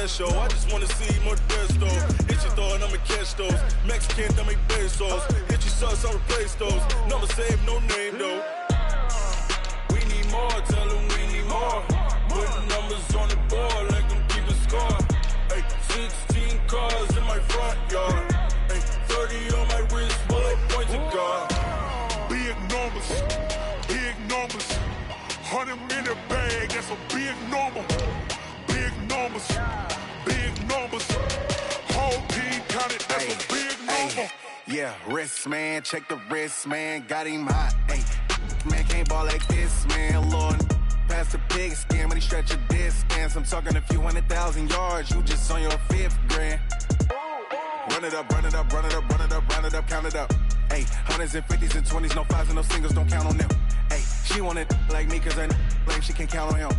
show. I just wanna see more desto. Hit your throw and I'ma catch those. Mexican, dummy pesos. Hit your sauce, I'll replace those. Number save, no name though. We need more, tell them we need more. Putting numbers on the board, like them keep a score. Ay, 16 cars in my front yard. Ay, 30 on my wrist, bullet point to God. Big numbers, big numbers. 100 in the bag, that's a big number. Big numbers, big numbers. Whole team counted, that's a big number. Yeah, wrist man, check the wrist man, got him hot. Ay, man can't ball like this, man. Lord, pass the pig skin when he stretch a distance. I'm talking a few 100,000 yards, you just on your 5th grand. Run it up, run it up, run it up, run it up, run it up, count it up. Ay, hundreds and 50s and 20s, no 5s and no singles, don't count on them. Ay, she want it like me cause I like she can count on him.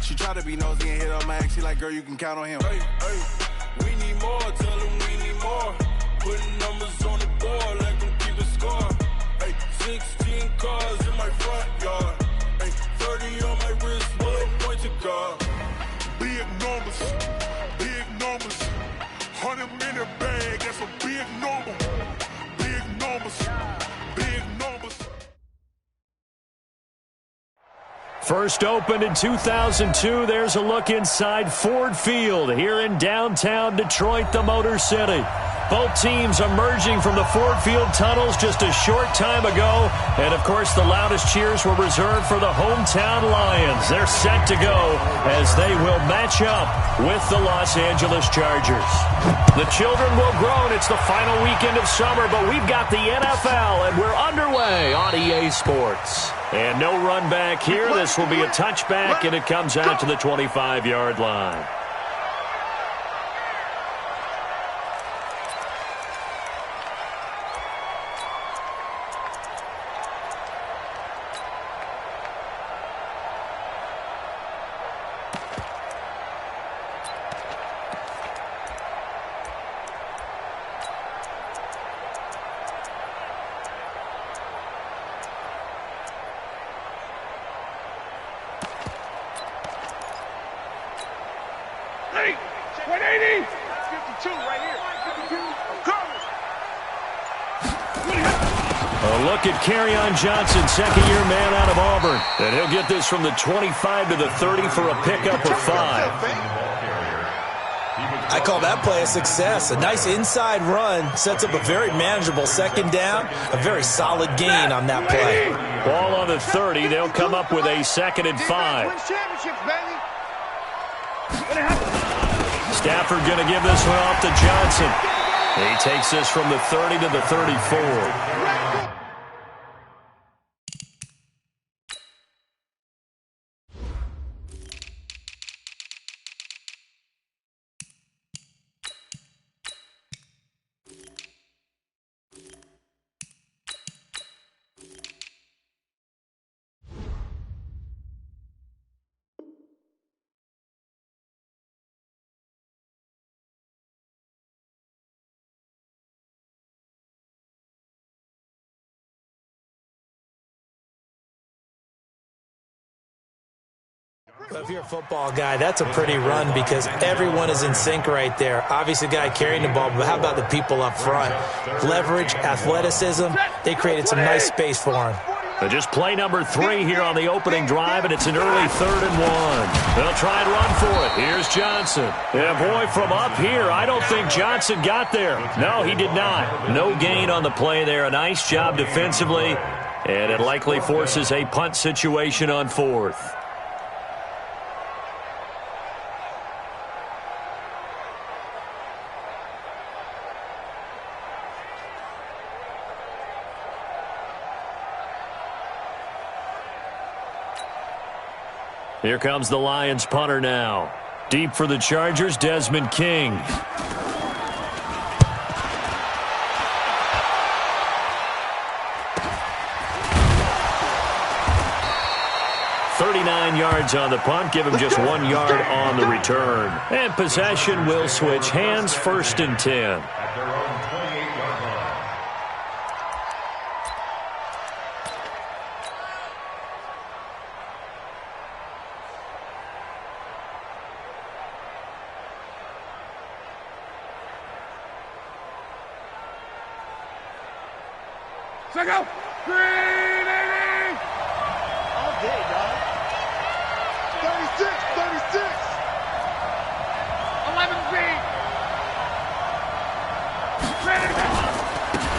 She try to be nosy and hit up my ex, she like, girl, you can count on him. Hey, hey, we need more, tell them we need more. Putting numbers on the board, like them keep a score. Hey, 16 cars in my front yard. Hey, 30 on my wrist, bullet point to God. Big numbers, big numbers. 100 in the bag, that's a big number. Big numbers, big numbers. First opened in 2002, there's a look inside Ford Field here in downtown Detroit, the Motor City. Both teams emerging from the Ford Field tunnels just a short time ago. And, of course, the loudest cheers were reserved for the hometown Lions. They're set to go as they will match up with the Los Angeles Chargers. The children will grow, and it's the final weekend of summer, but we've got the NFL, and we're underway on EA Sports. And no run back here. This will be a touchback, and it comes out to the 25-yard line. Look at Kerryon Johnson, second-year man out of Auburn. And he'll get this from the 25 to the 30 for a pickup of 5. I call that play a success. A nice inside run sets up a very manageable second down. A very solid gain on that play. Ball on the 30. They'll come up with a 2nd and 5. Stafford going to give this one off to Johnson. He takes this from the 30 to the 34. If you're a football guy, that's a pretty run because everyone is in sync right there. Obviously, the guy carrying the ball, but how about the people up front? Leverage, athleticism, they created some nice space for him. Just play number 3 here on the opening drive, and it's an early 3rd and 1. They'll try and run for it. Here's Johnson. And boy, from up here, I don't think Johnson got there. No, he did not. No gain on the play there. A nice job defensively, and it likely forces a punt situation on 4th. Here comes the Lions punter now. Deep for the Chargers, Desmond King. 39 yards on the punt, give him just 1 yard on the return. And possession will switch hands, 1st and 10. Check out. 380. All day, dog. 36, 36. 11 feet.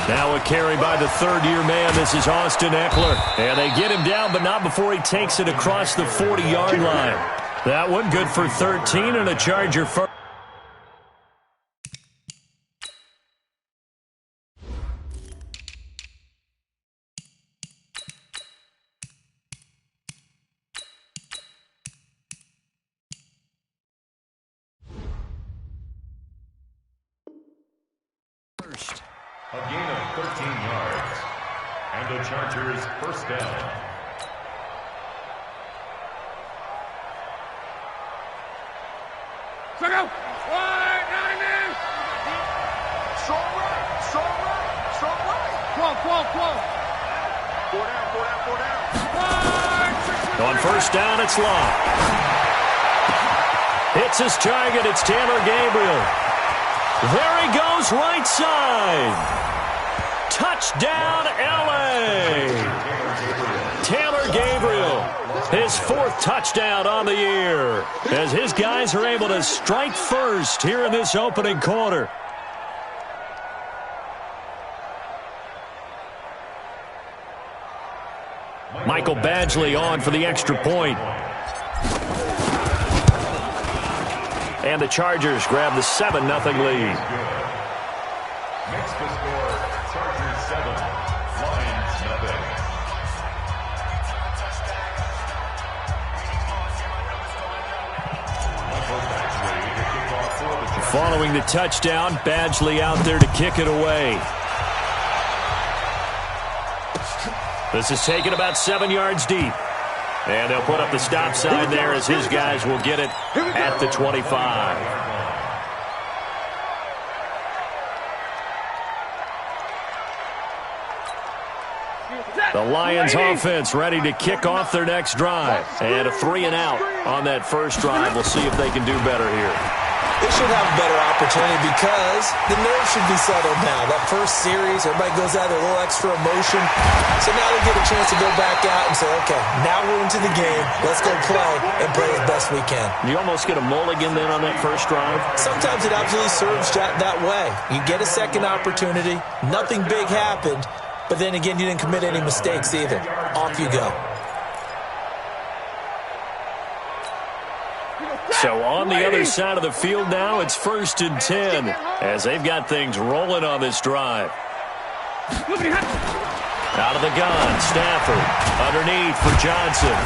Now a carry by the third-year man. This is Austin Eckler. And they get him down, but not before he takes it across the 40-yard line. That one good for 13 and a Charger first. A gain of 13 yards. And the Chargers first down. Check out. 190. Strong right, strong right, strong right. Close. 4 down, 4 down, 4 down. On first down, it's Long. Hits his target. It's Taylor Gabriel. There he goes, right side. Touchdown, L.A. Taylor Gabriel, his fourth touchdown on the year, as his guys are able to strike first here in this opening quarter. Michael Badgley on for the extra point. And the Chargers grab the 7-0 lead. Makes the score Chargers 7, Lions nothing. Following the touchdown, Badgley out there to kick it away. This is taken about 7 yards deep. And they'll put up the stop sign there as his guys will get it at the 25. The Lions offense ready to kick off their next drive. And a 3-and-out on that first drive. We'll see if they can do better here. They should have a better opportunity because the nerves should be settled now. That first series, everybody goes out with a little extra emotion. So now they get a chance to go back out and say, okay, now we're into the game. Let's go play and play as best we can. You almost get a mulligan then on that first drive? Sometimes it absolutely serves that way. You get a second opportunity. Nothing big happened. But then again, you didn't commit any mistakes either. Off you go. So on the other side of the field now, it's 1st and 10 as they've got things rolling on this drive. Out of the gun, Stafford underneath for Johnson.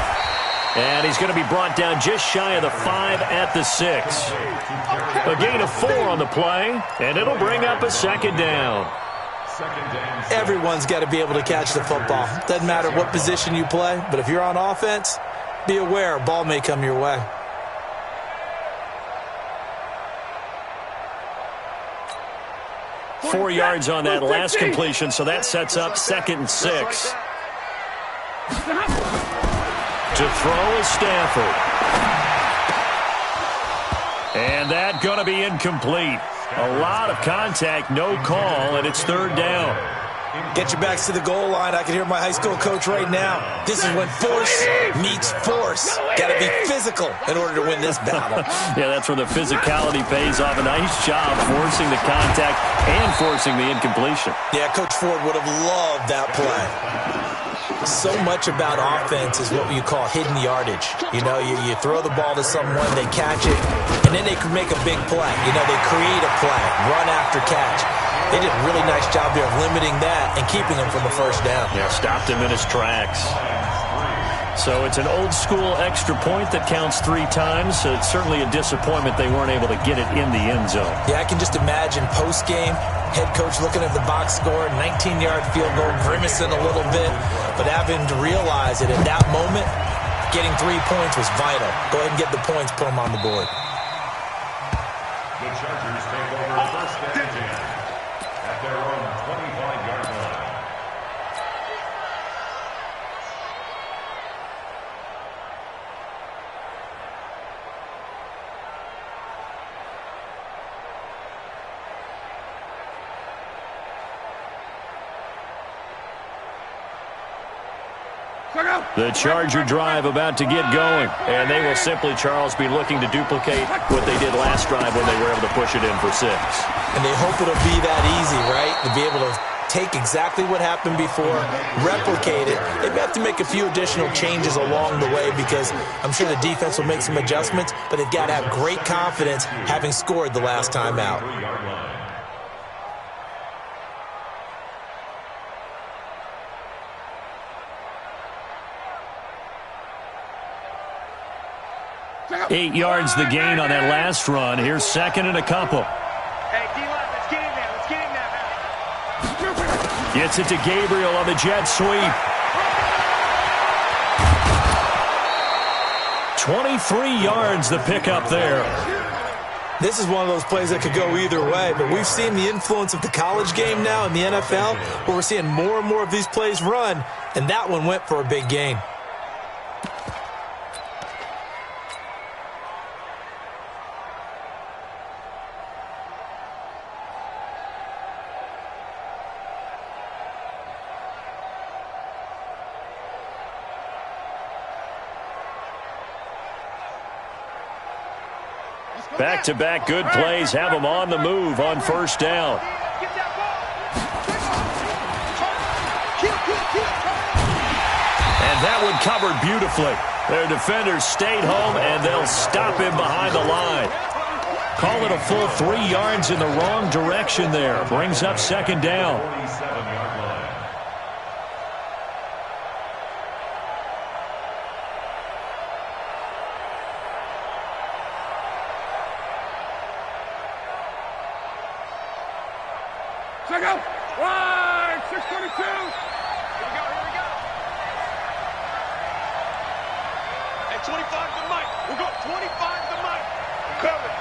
And he's going to be brought down just shy of the 5 at the 6. A gain of 4 on the play, and it'll bring up a 2nd down. Everyone's got to be able to catch the football. Doesn't matter what position you play, but if you're on offense, be aware a ball may come your way. Four yards on that last completion, so that sets up 2nd and 6. To throw is Stafford. And that going to be incomplete. A lot of contact, no call, and it's 3rd down. Get your backs to the goal line. I can hear my high school coach right now. This is when force meets force. Got to be physical in order to win this battle. Yeah, that's where the physicality pays off. A nice job forcing the contact and forcing the incompletion. Yeah, Coach Ford would have loved that play. So much about offense is what you call hidden yardage. You know, you throw the ball to someone, they catch it, and then they can make a big play. You know, they create a play, run after catch. They did a really nice job there of limiting that and keeping him from a first down. Yeah, stopped him in his tracks. So it's an old-school extra point that counts 3 times. So it's certainly a disappointment they weren't able to get it in the end zone. Yeah, I can just imagine post-game, head coach looking at the box score, 19-yard field goal, grimacing a little bit, but having to realize that at that moment, getting 3 points was vital. Go ahead and get the points, put them on the board. The Chargers take over 1st and 10 at their own 25-yard line. The Charger drive about to get going, and they will simply, Charles, be looking to duplicate what they did last drive when they were able to push it in for 6. And they hope it'll be that easy, right? To be able to take exactly what happened before, replicate it. They may have to make a few additional changes along the way because I'm sure the defense will make some adjustments, but they've got to have great confidence having scored the last time out. Eight yards the gain on that last run. Here's second and a couple. Hey, D-line, let's get in there. Let's get in there now. Gets it to Gabriel on the jet sweep. 23 yards the pickup there. This is one of those plays that could go either way, but we've seen the influence of the college game now in the NFL, where we're seeing more and more of these plays run, and that one went for a big gain. Back-to-back good plays have them on the move on first down. And that one covered beautifully. Their defenders stayed home, and they'll stop him behind the line. Call it a full 3 yards in the wrong direction there. Brings up second down. Check out. Right, 622. Here we go. Hey, 25 to Mike. We'll go 25 to Mike. Coming.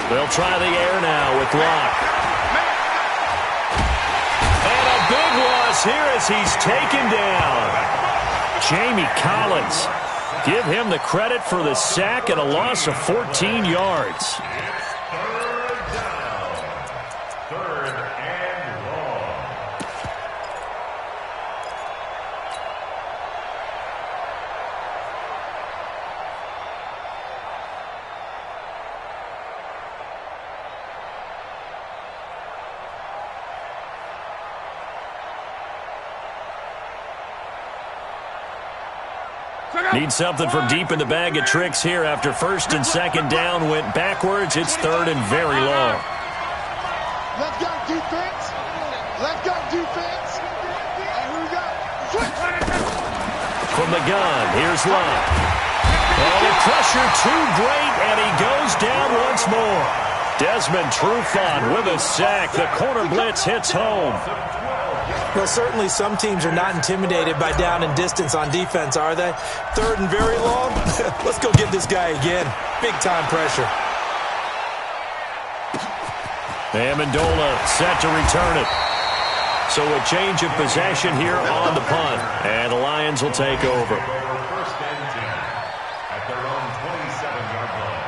They'll try the air now with Locke. And a big loss here as he's taken down. Jamie Collins. Give him the credit for the sack and a loss of 14 yards. Need something from deep in the bag of tricks here after first and second down went backwards. It's third and very long. Let's go defense. Let's go defense. And here we go. Switch. From the gun, here's Locke. Oh, the pressure too great, and he goes down once more. Desmond Trufant with a sack. The corner blitz hits home. Well, certainly some teams are not intimidated by down and distance on defense, are they? Third and very long? Let's go get this guy again. Big-time pressure. Amendola set to return it. So a change of possession here on the punt. And the Lions will take over. First and 10 at their own 27-yard line.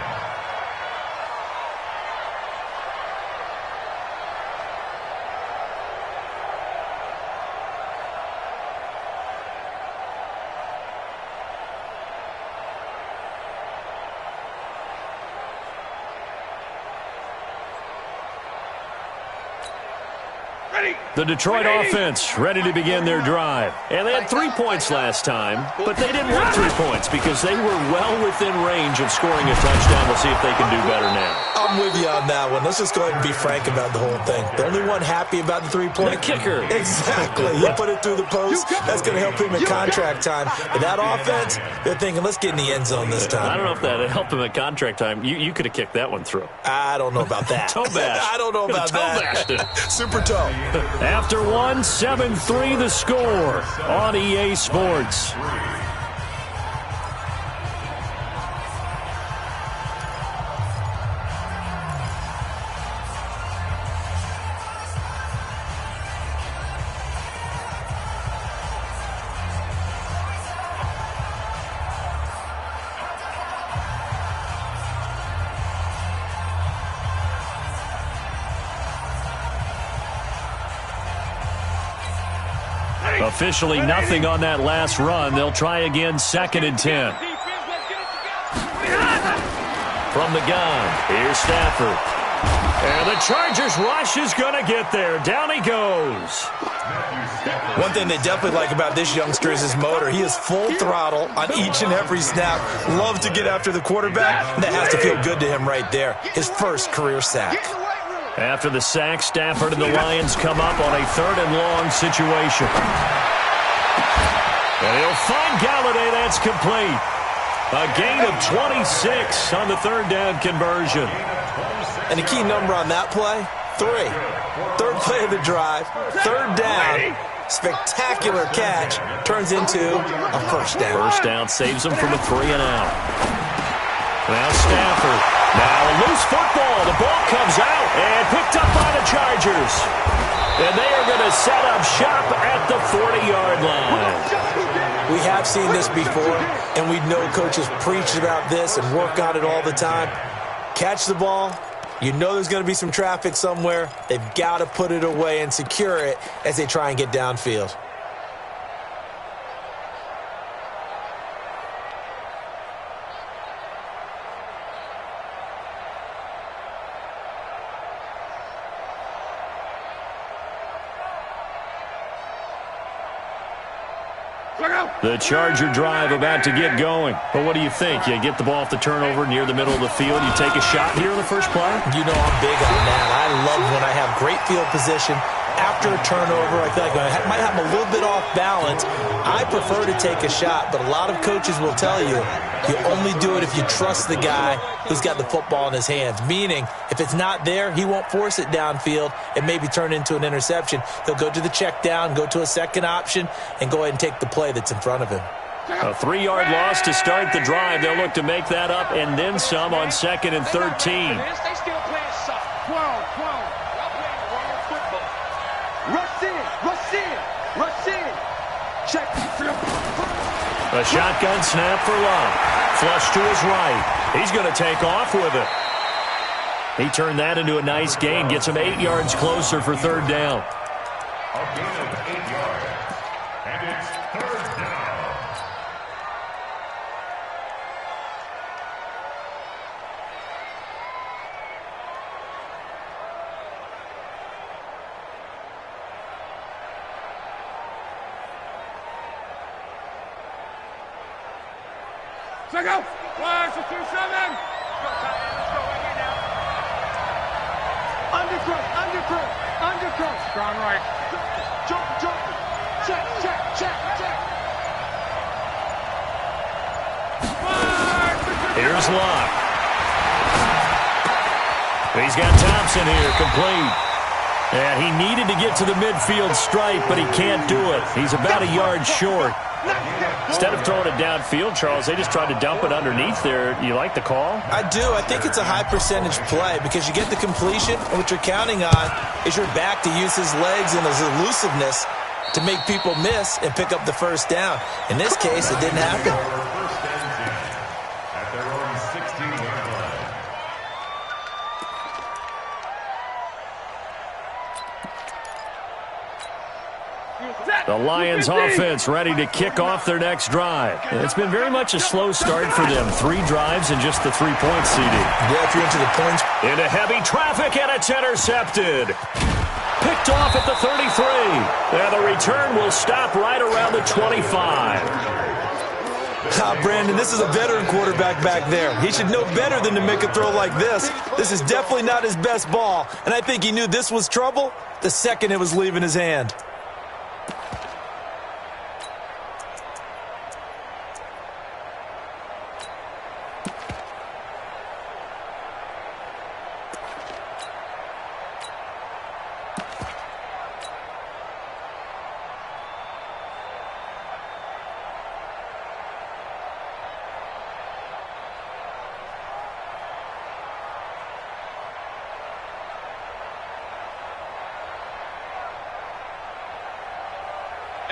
The Detroit offense ready to begin their drive. And they had 3 points last time, but they didn't want 3 points because they were well within range of scoring a touchdown. We'll see if they can do better now. I'm with you on that one. Let's just go ahead and be frank about the whole thing. The only one happy about the 3-point. The kicker. Exactly. He put it through the post. That's going to help him in contract time. But that offense, they're thinking, let's get in the end zone this time. I don't know if that helped him at contract time. You could have kicked that one through. I don't know about that. Toe bash. I don't know about that. Super toe. After one, 7-3 the score on EA Sports. Officially nothing on that last run. They'll try again, 2nd and 10. From the gun, here's Stafford. And the Chargers rush is going to get there. Down he goes. One thing they definitely like about this youngster is his motor. He is full throttle on each and every snap. Loves to get after the quarterback. And that has to feel good to him right there. His first career sack. After the sack, Stafford and the Lions come up on a 3rd and long situation. And he'll find Galladay. That's complete. A gain of 26 on the 3rd down conversion. And the key number on that play, 3. 3rd play of the drive, 3rd down, spectacular catch, turns into a 1st down. 1st down saves him from a 3 and out. Now Stafford. Now a loose football. The ball comes out and picked up by the Chargers. And they are going to set up shop at the 40-yard line. We have seen this before, and we know coaches preach about this and work on it all the time. Catch the ball. You know there's going to be some traffic somewhere. They've got to put it away and secure it as they try and get downfield. The Charger drive about to get going. But what do you think? You get the ball off the turnover near the middle of the field. You take a shot here in the first play? You know I'm big on that. I love when I have great field position. After a turnover, I feel like I might have a little bit off balance. I prefer to take a shot, but a lot of coaches will tell you only do it if you trust the guy who's got the football in his hands. Meaning, if it's not there, he won't force it downfield and maybe turn into an interception. He'll go to the check down, go to a second option, and go ahead and take the play that's in front of him. A 3-yard loss to start the drive. They'll look to make that up and then some on 2nd and 13. They still playing soft. 12. Y'all playing wrong football. Rush in. Check. A shotgun snap for Love. Flush to his right. He's going to take off with it. He turned that into a nice gain. Gets him 8 yards closer for 3rd down. A gain of 8 yards. And it's 3rd down. Check out. 1, 2, 7. Let's go right here now. Undercut. Strong right. Jump. Check. Here's Locke. He's got Thompson here, complete. Yeah, he needed to get to the midfield stripe, but he can't do it. He's about a yard short. Instead of throwing it downfield, Charles, they just tried to dump it underneath there. You like the call? I do. I think it's a high percentage play because you get the completion, and what you're counting on is your back to use his legs and his elusiveness to make people miss and pick up the 1st down. In this case, it didn't happen. At their own 16-yard line. The Lions offense ready to kick off their next drive. It's been very much a slow start for them. 3 drives and just the 3-point seeding. Yeah, if you're into the points. Into heavy traffic, and it's intercepted. Picked off at the 33. And the return will stop right around the 25. Brandon, this is a veteran quarterback back there. He should know better than to make a throw like this. This is definitely not his best ball. And I think he knew this was trouble the second it was leaving his hand.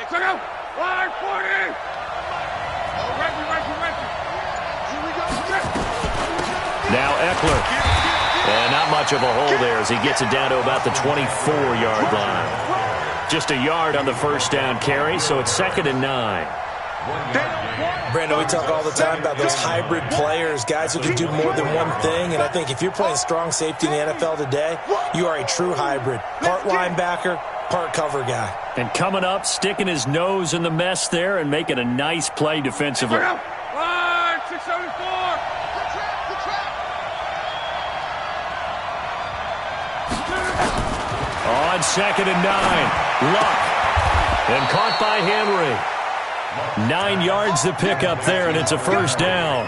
Check out. 140. Now Eckler. And not much of a hole there as he gets it down to about the 24-yard line. Just a yard on the first down carry, so it's 2nd and 9. Brandon, we talk all the time about those hybrid players, guys who can do more than one thing, and I think if you're playing strong safety in the NFL today, you are a true hybrid. Part linebacker, part cover guy. And coming up, sticking his nose in the mess there and making a nice play defensively. 674. On 2nd and 9, Luck. And caught by Henry. 9 yards to pick up there, and it's a first down.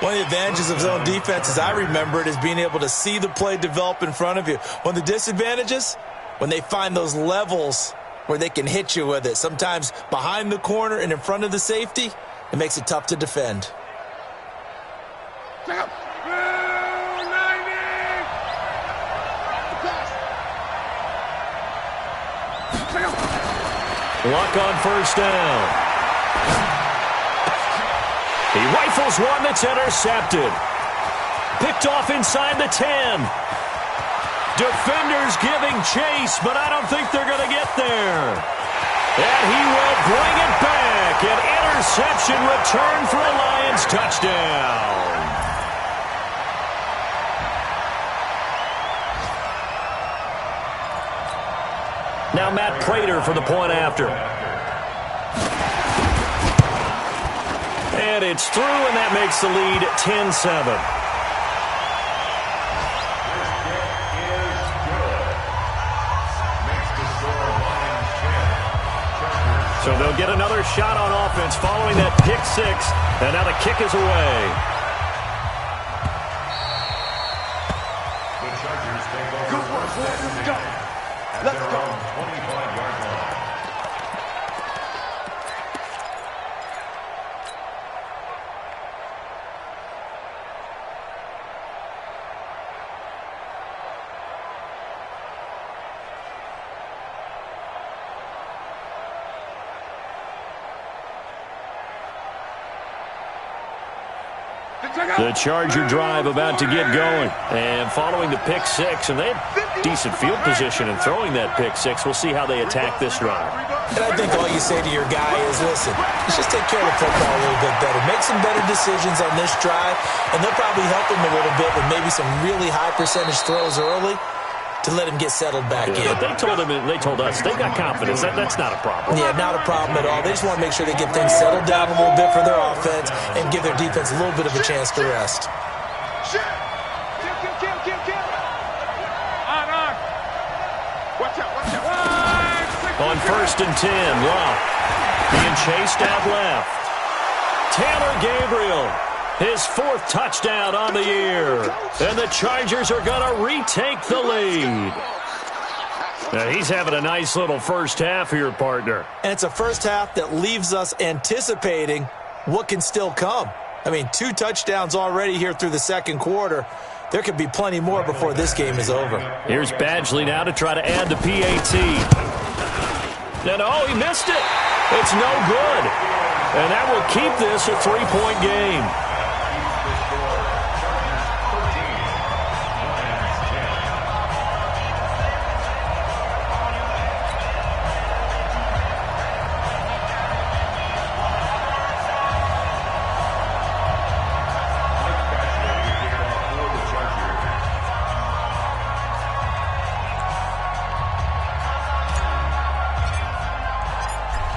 One of the advantages of zone defense, as I remember it, is being able to see the play develop in front of you. One of the disadvantages, when they find those levels where they can hit you with it, sometimes behind the corner and in front of the safety, it makes it tough to defend. Luck on first down. He rifles one that's intercepted. Picked off inside the 10. Defenders giving chase, but I don't think they're going to get there. And he will bring it back. An interception return for a Lions touchdown. Now Matt Prater for the point after. And it's through, and that makes the lead 10-7. So they'll get another shot on offense following that pick six, and now the kick is away. The Chargers take over first and 10 at their own 25-yard line. The Charger drive about to get going. And following the pick six, and they had decent field position in throwing that pick six. We'll see how they attack this drive. And I think all you say to your guy is, listen, let's just take care of the football a little bit better. Make some better decisions on this drive, and they'll probably help him a little bit with maybe some really high percentage throws early to let him get settled back in. But they told us they got confidence. That's not a problem. Yeah, not a problem at all. They just want to make sure they get things settled down a little bit for their offense and give their defense a little bit of a chance to rest. On first and 10, Luck being chased out left. Taylor Gabriel, his 4th touchdown on the year. And the Chargers are going to retake the lead. Now, he's having a nice little first half here, partner. And it's a first half that leaves us anticipating what can still come. I mean, 2 touchdowns already here through the second quarter. There could be plenty more before this game is over. Here's Badgley now to try to add the PAT. And oh, he missed it. It's no good. And that will keep this a 3-point game.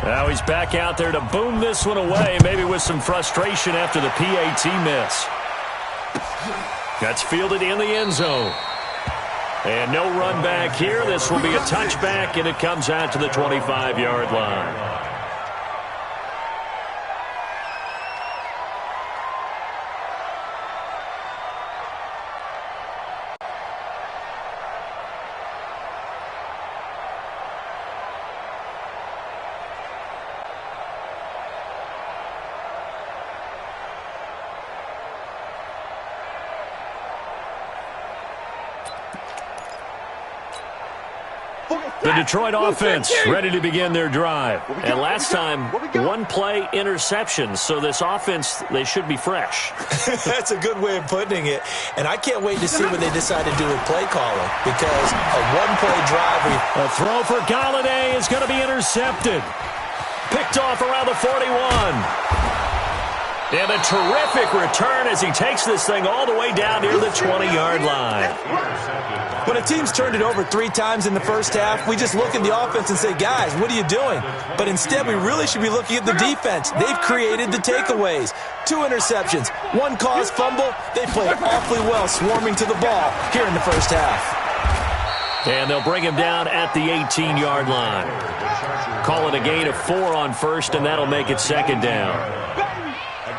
Now he's back out there to boom this one away, maybe with some frustration after the PAT miss. That's fielded in the end zone. And no run back here. This will be a touchback, and it comes out to the 25-yard line. The Detroit offense ready to begin their drive. And last time, one-play interception. So this offense, they should be fresh. That's a good way of putting it. And I can't wait to see what they decide to do with play calling. Because a one-play drive. A throw for Galladay is going to be intercepted. Picked off around the 41. And a terrific return as he takes this thing all the way down near the 20-yard line. When a team's turned it over 3 times in the first half, we just look at the offense and say, guys, what are you doing? But instead, we really should be looking at the defense. They've created the takeaways. 2 interceptions, 1 caused fumble. They played awfully well swarming to the ball here in the first half. And they'll bring him down at the 18-yard line. Call it a gain of 4 on first, and that'll make it second down.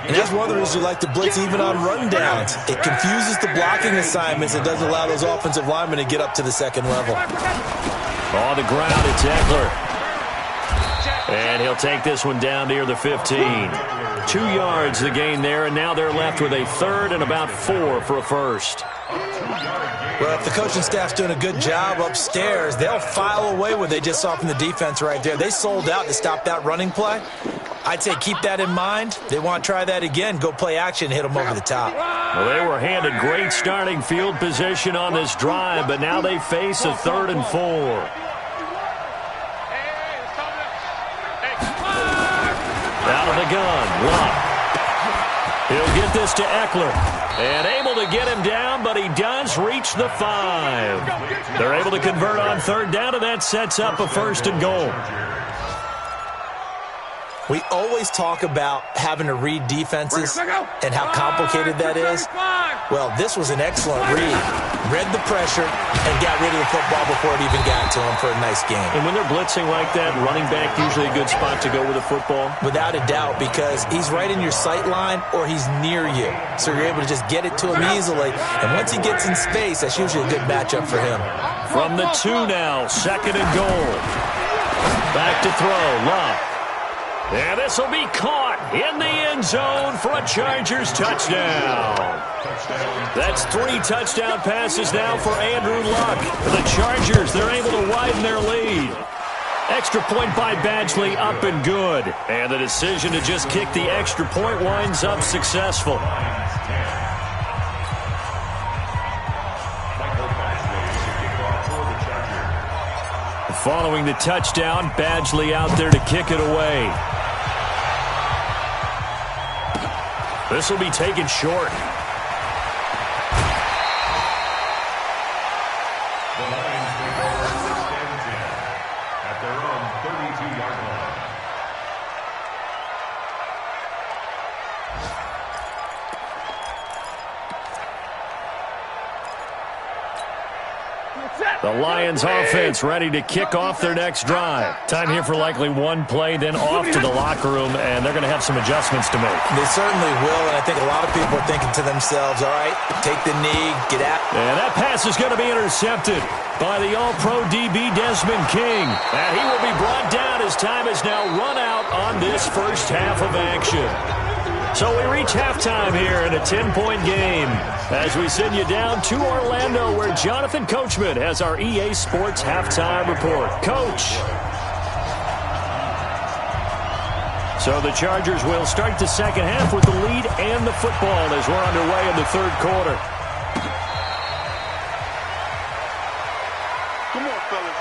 And that's one of the reasons we like to blitz even on run downs. It confuses the blocking assignments. It doesn't allow those offensive linemen to get up to the second level. On the ground, it's Eckler. And he'll take this one down near the 15. 2 yards the gain there, and now they're left with a third and about 4 for a first. Well, if the coaching staff's doing a good job upstairs, they'll file away what they just saw from the defense right there. They sold out to stop that running play. I'd say keep that in mind. They want to try that again. Go play action and hit them over the top. Well, they were handed great starting field position on this drive, but now they face a 3rd and 4. Out of the gun, Luck. He'll get this to Eckler. And able to get him down, but he does reach the 5. They're able to convert on 3rd down, and that sets up a 1st and goal. We always talk about having to read defenses and how complicated that is. Well, this was an excellent read. Read the pressure and got rid of the football before it even got to him for a nice game. And when they're blitzing like that, running back usually a good spot to go with the football? Without a doubt, because he's right in your sight line or he's near you. So you're able to just get it to him easily. And once he gets in space, that's usually a good matchup for him. From the 2 now, 2nd and goal. Back to throw, Love. And this will be caught in the end zone for a Chargers touchdown. That's 3 touchdown passes now for Andrew Luck. For the Chargers, they're able to widen their lead. Extra point by Badgley, up and good. And the decision to just kick the extra point winds up successful. Following the touchdown, Badgley out there to kick it away. This will be taken short. The Lions take over 1st and 10 at their own 32-yard line. The Lions offense ready to kick off their next drive. Time here for likely 1 play, then off to the locker room, and they're going to have some adjustments to make. They certainly will, and I think a lot of people are thinking to themselves, all right, take the knee, get out. And that pass is going to be intercepted by the All-Pro DB Desmond King. And he will be brought down as time has now run out on this first half of action. So we reach halftime here in a 10-point game as we send you down to Orlando where Jonathan Coachman has our EA Sports halftime report. Coach. So the Chargers will start the second half with the lead and the football as we're underway in the 3rd quarter. Come on, fellas.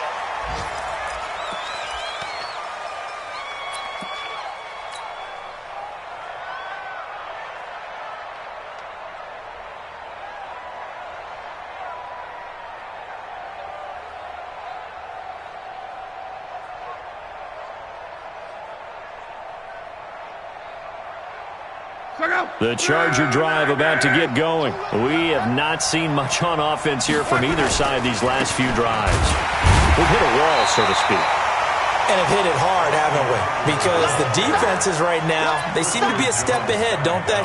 The Charger drive about to get going. We have not seen much on offense here from either side these last few drives. We've hit a wall, so to speak. And have hit it hard, haven't we? Because the defenses right now, they seem to be a step ahead, don't they?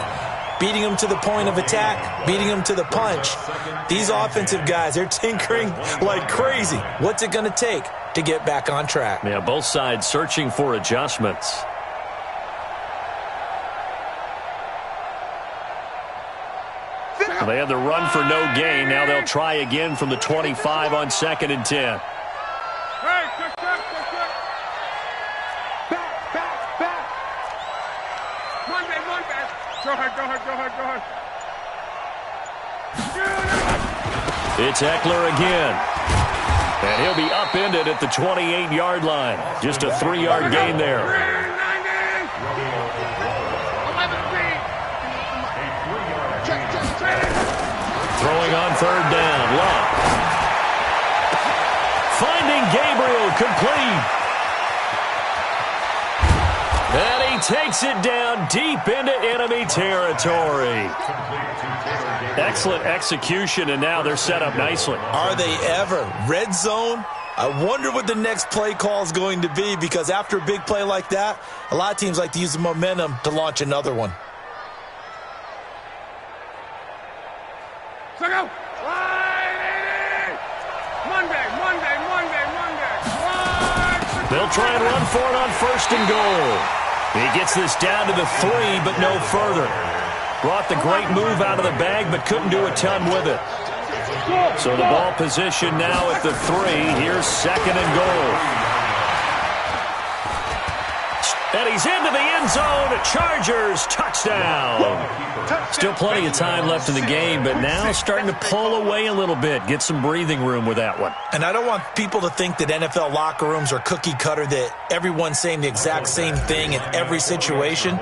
Beating them to the point of attack, beating them to the punch. These offensive guys, they're tinkering like crazy. What's it going to take to get back on track? Yeah, both sides searching for adjustments. They had the run for no gain. Now they'll try again from the 25 on 2nd and 10. Hey! Monday. Go ahead. It's Eckler again. And he'll be upended at the 28-yard line. Just a 3-yard gain there. 11 feet. Check. Throwing on third down. Love. Finding Gabriel, complete. And he takes it down deep into enemy territory. Excellent execution, and now they're set up nicely. Are they ever? Red zone? I wonder what the next play call is going to be, because after a big play like that, a lot of teams like to use the momentum to launch another one. So go. Monday. They'll try and run for it on first and goal. He gets this down to the 3, but no further. Brought the great move out of the bag, but couldn't do a ton with it. So the ball position now at the 3. Here's second and goal. And he's into the end zone. Chargers touchdown. Still plenty of time left in the game, but now starting to pull away a little bit. Get some breathing room with that one. And I don't want people to think that NFL locker rooms are cookie cutter, that everyone's saying the exact same thing in every situation.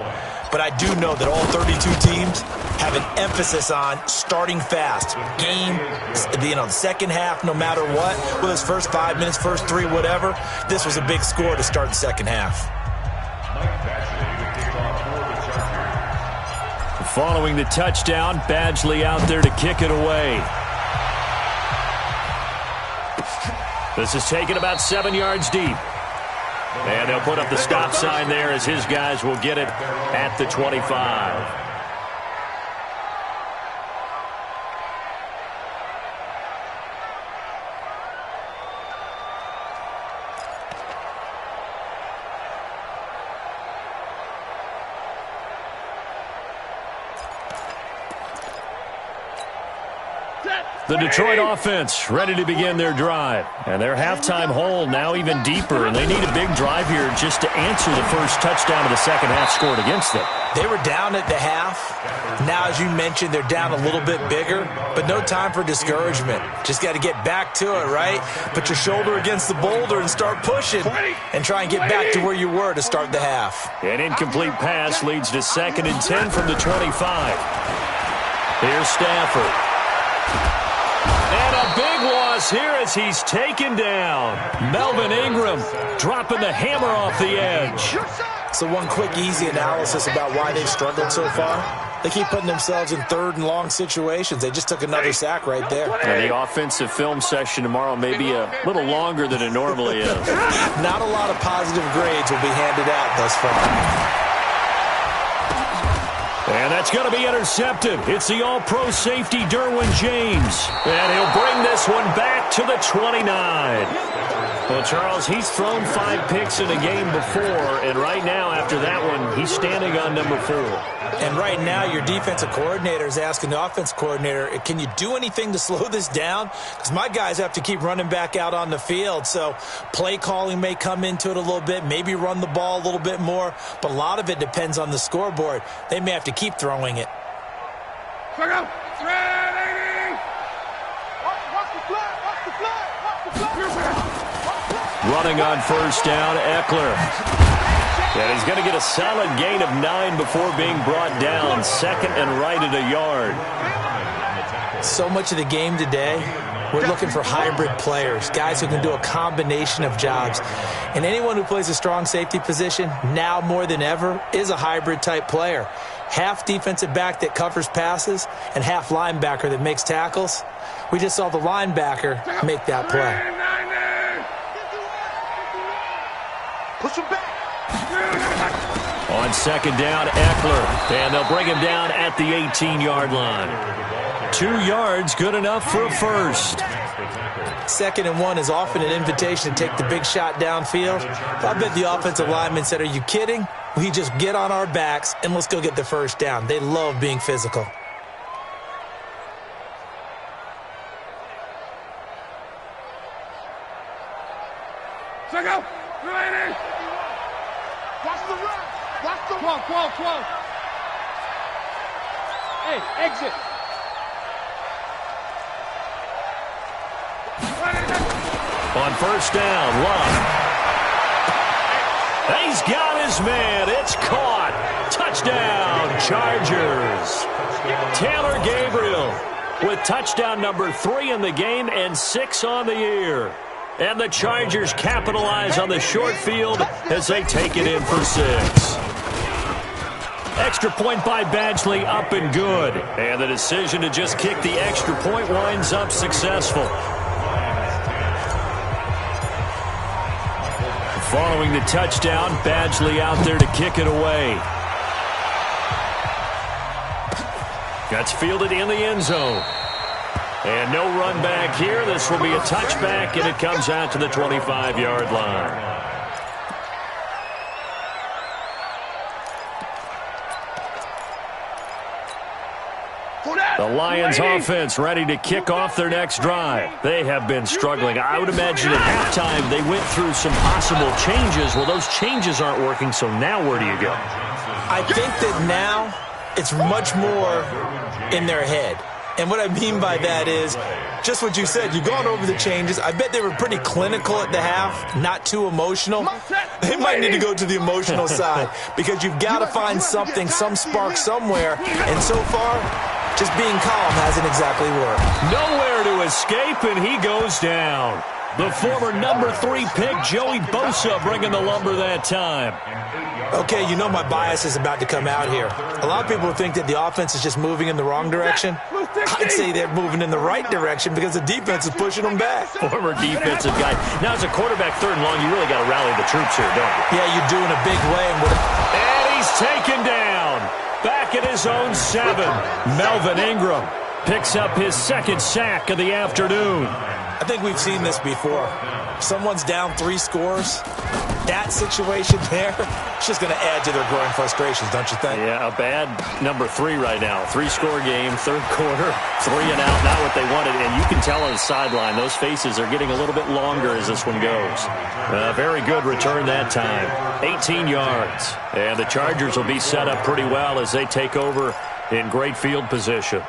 But I do know that all 32 teams have an emphasis on starting fast. Game, the second half, no matter what, whether it's first 5 minutes, first 3, whatever. This was a big score to start the second half. Following the touchdown, Badgley out there to kick it away. This is taken about 7 yards deep. And they'll put up the stop sign there as his guys will get it at the 25. The Detroit offense ready to begin their drive. And their halftime hole now even deeper, and they need a big drive here just to answer the first touchdown of the second half scored against them. They were down at the half. Now, as you mentioned, they're down a little bit bigger, but no time for discouragement. Just got to get back to it, right? Put your shoulder against the boulder and start pushing and try and get back to where you were to start the half. An incomplete pass leads to 2nd and 10 from the 25. Here's Stafford. And a big loss here as he's taken down. Melvin Ingram dropping the hammer off the edge. So one quick, easy analysis about why they've struggled so far. They keep putting themselves in third and long situations. They just took another sack right there. And the offensive film session tomorrow may be a little longer than it normally is. Not a lot of positive grades will be handed out thus far. And that's going to be intercepted. It's the all-pro safety, Derwin James. And he'll bring this one back to the 29. Well, Charles, he's thrown 5 picks in a game before, and right now, after that one, he's standing on number 4. And right now, your defensive coordinator is asking the offense coordinator, can you do anything to slow this down? Because my guys have to keep running back out on the field. So play calling may come into it a little bit, maybe run the ball a little bit more, but a lot of it depends on the scoreboard. They may have to keep throwing it. Watch the flag. Running on first down, Eckler. And he's going to get a solid gain of 9 before being brought down. 2nd and right at a yard. So much of the game today, we're looking for hybrid players, guys who can do a combination of jobs. And anyone who plays a strong safety position, now more than ever, is a hybrid type player. Half defensive back that covers passes and half linebacker that makes tackles. We just saw the linebacker make that play. Push him back. On 2nd down, Eckler. And they'll bring him down at the 18-yard line. 2 yards, good enough for a first. 2nd and 1 is often an invitation to take the big shot downfield. I bet the offensive lineman said, are you kidding? We just get on our backs and let's go get the first down. They love being physical. Ready? Watch the run. Watch the 12. Hey, exit. On first down, Love. He's got his man. It's caught. Touchdown, Chargers. Taylor Gabriel with touchdown number 3 in the game and 6 on the year. And the Chargers capitalize on the short field as they take it in for 6. Extra point by Badgley, up and good. And the decision to just kick the extra point winds up successful. Following the touchdown, Badgley out there to kick it away. That's fielded in the end zone. And no run back here. This will be a touchback, and it comes out to the 25-yard line. The Lions offense ready to kick off their next drive. They have been struggling. I would imagine at halftime they went through some possible changes. Well, those changes aren't working, so now where do you go? I think that now it's much more in their head. And what I mean by that is just what you said. You've gone over the changes. I bet they were pretty clinical at the half, not too emotional. They might need to go to the emotional side because you've got to find something, some spark somewhere. And so far, just being calm hasn't exactly worked. Nowhere to escape, and he goes down. The former number 3 pick, Joey Bosa, bringing the lumber that time. Okay, you know my bias is about to come out here. A lot of people think that the offense is just moving in the wrong direction. I'd say they're moving in the right direction because the defense is pushing them back. Former defensive guy. Now, as a quarterback 3rd and long, you really got to rally the troops here, don't you? Yeah, you do in a big way. And he's taken down. Back at his own 7. Melvin Ingram picks up his 2nd sack of the afternoon. I think we've seen this before. Someone's down 3 scores. That situation there, it's just going to add to their growing frustrations, don't you think? Yeah, a bad number 3 right now. 3-score game, 3rd quarter, 3 and out, not what they wanted. And you can tell on the sideline, those faces are getting a little bit longer as this one goes. Very good return that time. 18 yards. And the Chargers will be set up pretty well as they take over in great field position.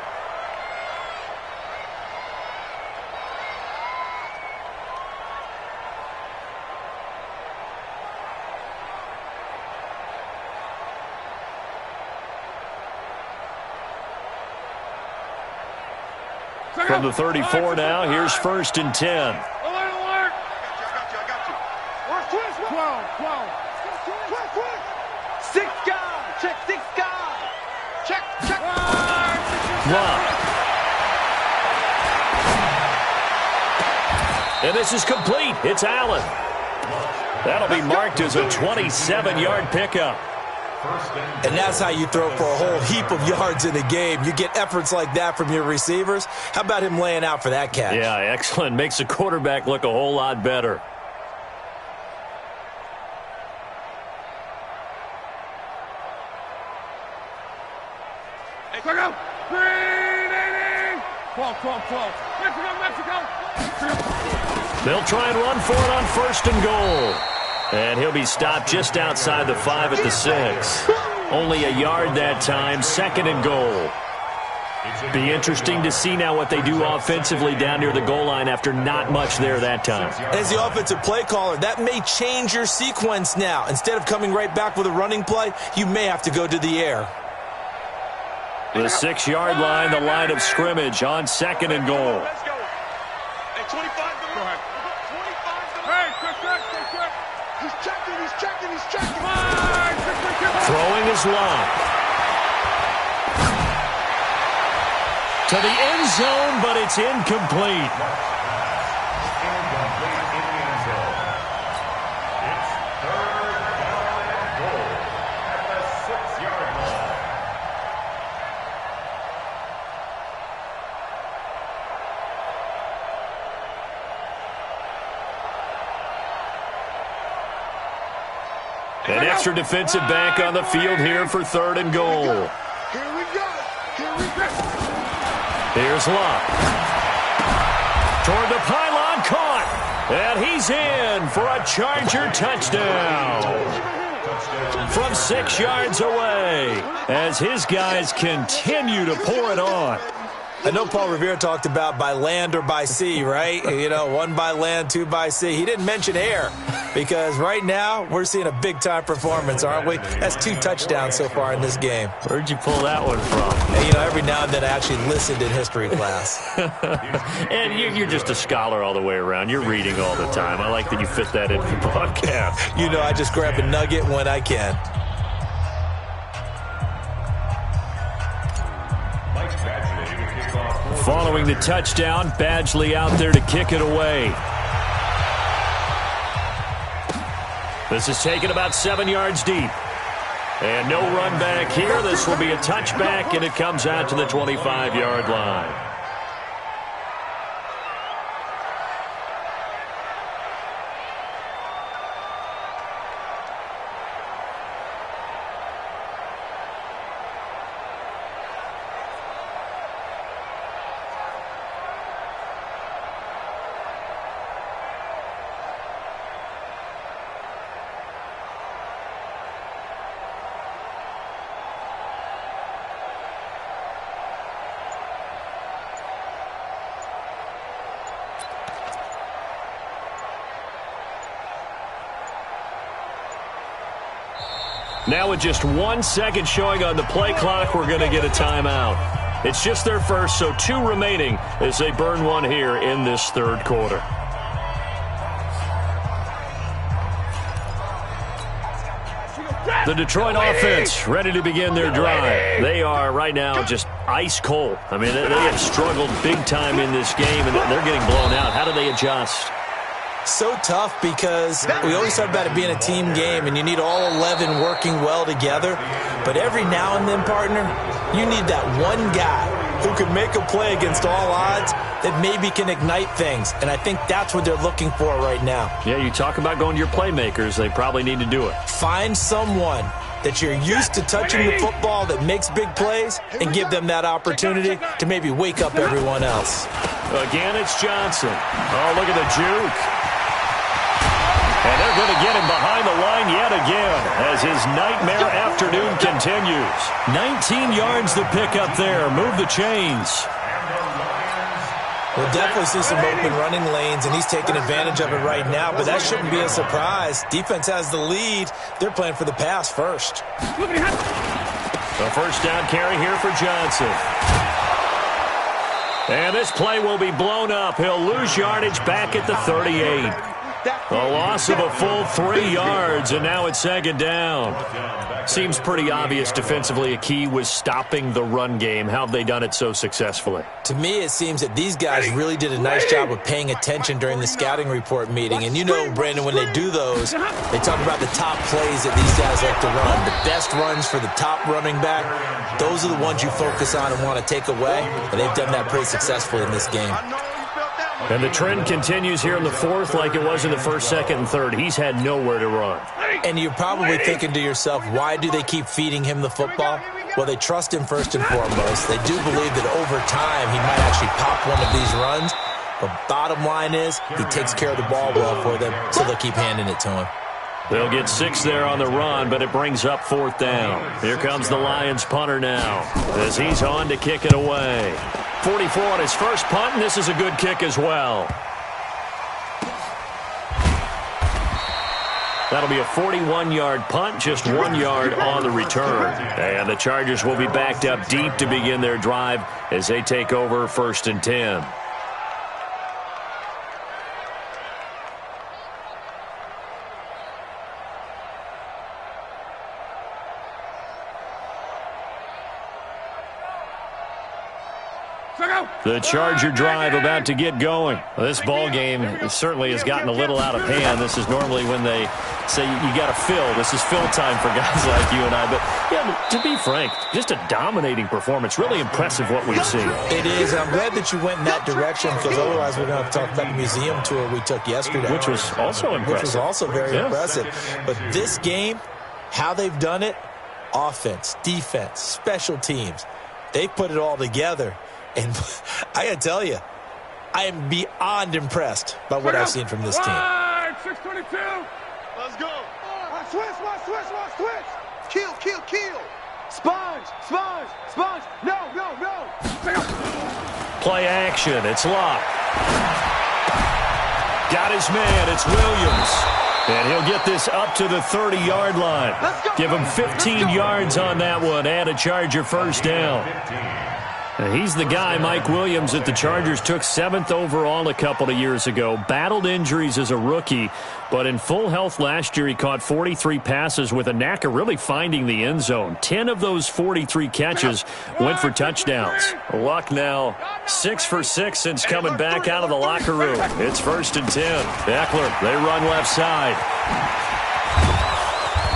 From the 34 now, here's 1st and 10. Alert, alert. Watch 12. 6 guys. Check 6 guys. Check. Love. And this is complete. It's Allen. That'll be marked as a 27-yard pickup. And that's how you throw for a whole heap of yards in a game. You get efforts like that from your receivers. How about him laying out for that catch? Yeah, excellent. Makes the quarterback look a whole lot better. Hey, quick up. 380. 12. Mexico. They'll try and run for it on 1st and goal. And he'll be stopped just outside the 5 at the 6. Only a yard that time, 2nd and goal. Be interesting to see now what they do offensively down near the goal line after not much there that time. As the offensive play caller, that may change your sequence now. Instead of coming right back with a running play, you may have to go to the air. The 6-yard line, the line of scrimmage on 2nd and goal. Let's go. Hey, 25 to the right. 25 to the right. Hey, quick. He's checking. Throwing his lock. To the end zone, but it's incomplete. Incomplete in the end zone. It's 3rd down and goal at the 6-yard line. An extra defensive back on the field here for 3rd and goal. Here we go. Here's Locke. Toward the pylon, caught. And he's in for a Charger touchdown. from 6 yards away as his guys continue to pour it on. I know Paul Revere talked about by land or by sea, right? You know, 1 by land, 2 by sea. He didn't mention air because right now we're seeing a big-time performance, aren't we? That's 2 touchdowns so far in this game. Where'd you pull that one from? And, you know, every now and then I actually listened in history class. And you're just a scholar all the way around. You're reading all the time. I like that you fit that into the podcast. You know, I just grab a nugget when I can. Following the touchdown, Badgley out there to kick it away. This is taken about 7 yards deep. And no run back here. This will be a touchback, and it comes out to the 25-yard line. Now with just 1 second showing on the play clock, we're going to get a timeout. It's just their first, so 2 remaining as they burn one here in this third quarter. The Detroit offense ready to begin their drive. They are right now just ice cold. I mean, they have struggled big time in this game, and they're getting blown out. How do they adjust? So tough because we always talk about it being a team game and you need all 11 working well together. But every now and then, partner, you need that one guy who can make a play against all odds that maybe can ignite things. And I think that's what they're looking for right now. Yeah, you talk about going to your playmakers. They probably need to do it. Find someone that you're used to touching the football that makes big plays and give them that opportunity to maybe wake up everyone else. Again, it's Johnson. Oh, look at the juke. And they're going to get him behind the line yet again as his nightmare afternoon continues. 19 yards the pick up there. Move the chains. We'll definitely see some open running lanes, and he's taking advantage of it right now, but that shouldn't be a surprise. Defense has the lead. They're playing for the pass first. The first down carry here for Johnson. And this play will be blown up. He'll lose yardage back at the 38. A loss of a full 3 yards, and now it's second down. Seems pretty obvious defensively a key was stopping the run game. How have they done it so successfully? To me, it seems that these guys really did a nice job of paying attention during the scouting report meeting. And you know, Brandon, when they do those, they talk about the top plays that these guys like to run. The best runs for the top running back, those are the ones you focus on and want to take away. And they've done that pretty successfully in this game. And the trend continues here in the fourth like it was in the first, second, and third. He's had nowhere to run. And you're probably thinking to yourself, why do they keep feeding him the football? Well, they trust him first and foremost. They do believe that over time he might actually pop one of these runs. But bottom line is he takes care of the ball well for them, so they'll keep handing it to him. They'll get 6 there on the run, but it brings up fourth down. Here comes the Lions punter now as he's on to kick it away. 44 on his first punt, and this is a good kick as well. That'll be a 41-yard punt, just 1 yard on the return. And the Chargers will be backed up deep to begin their drive as they take over 1st and 10. The Charger drive about to get going. This ball game certainly has gotten a little out of hand. This is normally when they say you got to fill. This is fill time for guys like you and I. But yeah, to be frank, just a dominating performance. Really impressive what we've seen. It is. I'm glad that you went in that direction because otherwise we're going to have to talk about the museum tour we took yesterday. Which was also impressive. Which was also very impressive. But this game, how they've done it, offense, defense, special teams, they put it all together. And I got to tell you, I am beyond impressed by what I've seen from this team. 622. Let's go. Switch. twist. Kill, kill, kill. Sponge, sponge, sponge. No, no, no. Play action. It's Locke. Got his man. It's Williams. And he'll get this up to the 30-yard line. Give him 15 yards on that one and a Charger first down. And he's the guy, Mike Williams, that the Chargers took 7th overall a couple of years ago. Battled injuries as a rookie, but in full health last year, he caught 43 passes with a knack of really finding the end zone. 10 of those 43 catches went for touchdowns. Luck now 6 for 6 since coming back out of the locker room. It's 1st and 10. Eckler, they run left side.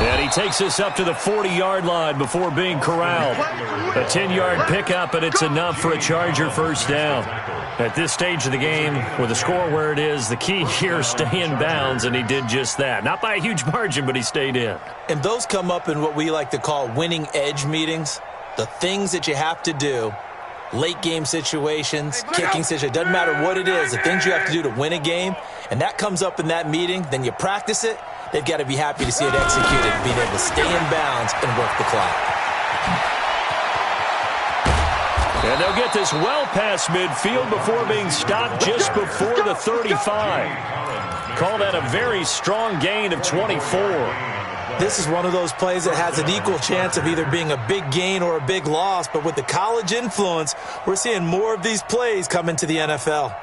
And he takes this up to the 40-yard line before being corralled. A 10-yard pickup, and it's enough for a Charger first down. At this stage of the game, with the score where it is, the key here is stay in bounds, and he did just that. Not by a huge margin, but he stayed in. And those come up in what we like to call winning edge meetings. The things that you have to do, late game situations, kicking situations, doesn't matter what it is, the things you have to do to win a game, and that comes up in that meeting, then you practice it. They've got to be happy to see it executed, being able to stay in bounds and work the clock. And they'll get this well past midfield before being stopped just before the 35. Call that a very strong gain of 24. This is one of those plays that has an equal chance of either being a big gain or a big loss, but with the college influence, we're seeing more of these plays come into the NFL.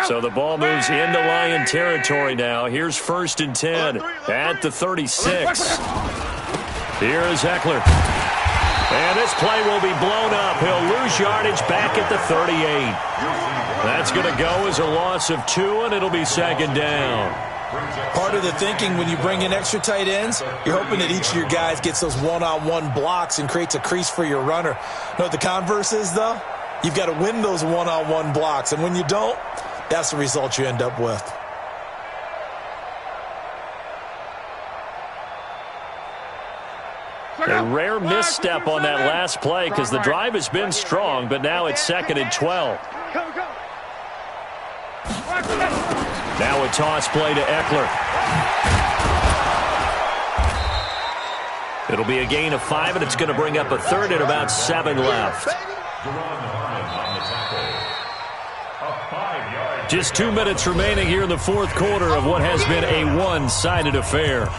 So the ball moves into Lion territory now. Here's 1st and 10 at the 36. Here is Eckler. And this play will be blown up. He'll lose yardage back at the 38. That's going to go as a loss of 2, and it'll be 2nd down. Part of the thinking when you bring in extra tight ends, you're hoping that each of your guys gets those one-on-one blocks and creates a crease for your runner. You know what the converse is, though? You've got to win those one-on-one blocks, and when you don't, that's the result you end up with. A rare misstep on that last play because the drive has been strong, but now it's 2nd and 12. Now a toss play to Eckler. It'll be a gain of 5, and it's going to bring up a 3rd and about 7 left. Just 2 minutes remaining here in the 4th quarter of what has been a one-sided affair.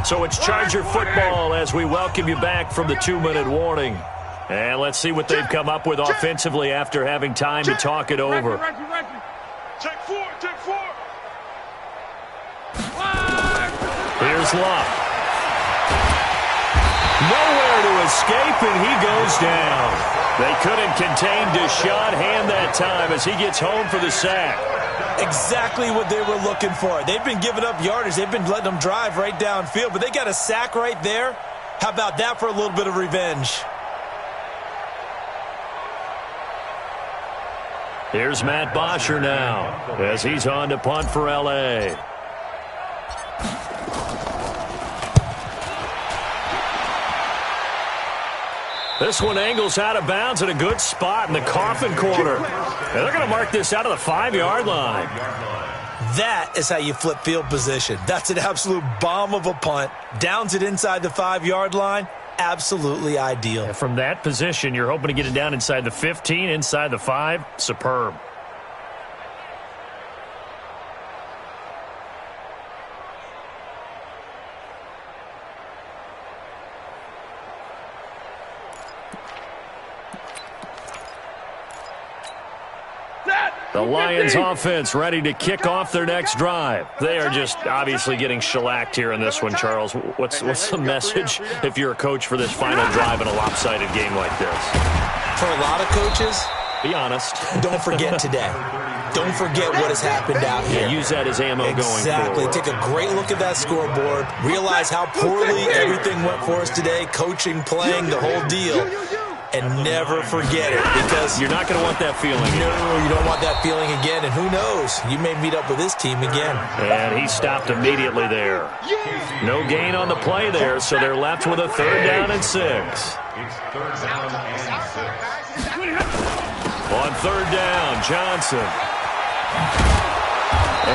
So it's Charger football as we welcome you back from the 2-minute warning. And let's see what they've come up with offensively after having time to talk it over. Take 4, take 4. Here's Locke. Nowhere to escape, and he goes down. They couldn't contain Deshaun Hand that time as he gets home for the sack. Exactly what they were looking for. They've been giving up yardage. They've been letting them drive right downfield, but they got a sack right there. How about that for a little bit of revenge? Here's Matt Bosher now as he's on to punt for L.A. This one angles out of bounds in a good spot in the coffin corner. And they're going to mark this out of the 5-yard line. That is how you flip field position. That's an absolute bomb of a punt. Downs it inside the 5-yard line. Absolutely ideal. And from that position, you're hoping to get it down inside the 15, inside the 5. Superb. The Lions offense ready to kick off their next drive. They are just obviously getting shellacked here in this one, Charles. What's the message if you're a coach for this final drive in a lopsided game like this? For a lot of coaches, be honest. don't forget today. don't forget what has happened out here. Yeah, use that as ammo going forward. Exactly. Take a great look at that scoreboard. Realize how poorly everything went for us today. Coaching, playing, the whole deal. And never forget it, because you're not going to want that feeling. No, you don't want that feeling again. And who knows? You may meet up with this team again. And he stopped immediately there. No gain on the play there, so they're left with a 3rd down and 6. It's 3rd down and 6. On 3rd down, Johnson.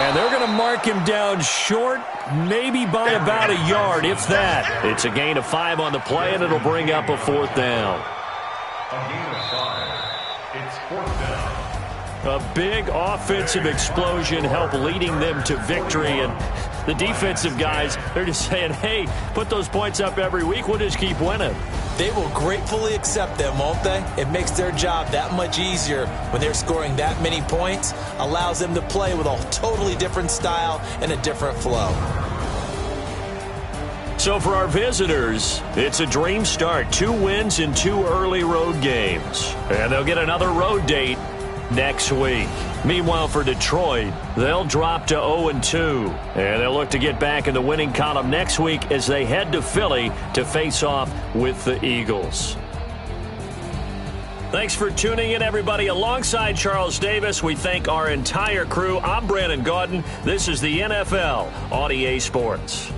And they're going to mark him down short, maybe by about a yard, if that. It's a gain of 5 on the play, and it'll bring up a 4th down. A gain of 5. It's 4th down. A big offensive explosion helped leading them to victory. And the defensive guys, they're just saying, hey, put those points up every week. We'll just keep winning. They will gratefully accept them, won't they? It makes their job that much easier when they're scoring that many points. Allows them to play with a totally different style and a different flow. So for our visitors, it's a dream start. 2 wins in 2 early road games. And they'll get another road date next week. Meanwhile, for Detroit, they'll drop to 0-2. And they'll look to get back in the winning column next week as they head to Philly to face off with the Eagles. Thanks for tuning in, everybody. Alongside Charles Davis, we thank our entire crew. I'm Brandon Gaudin. This is the NFL on EA Sports.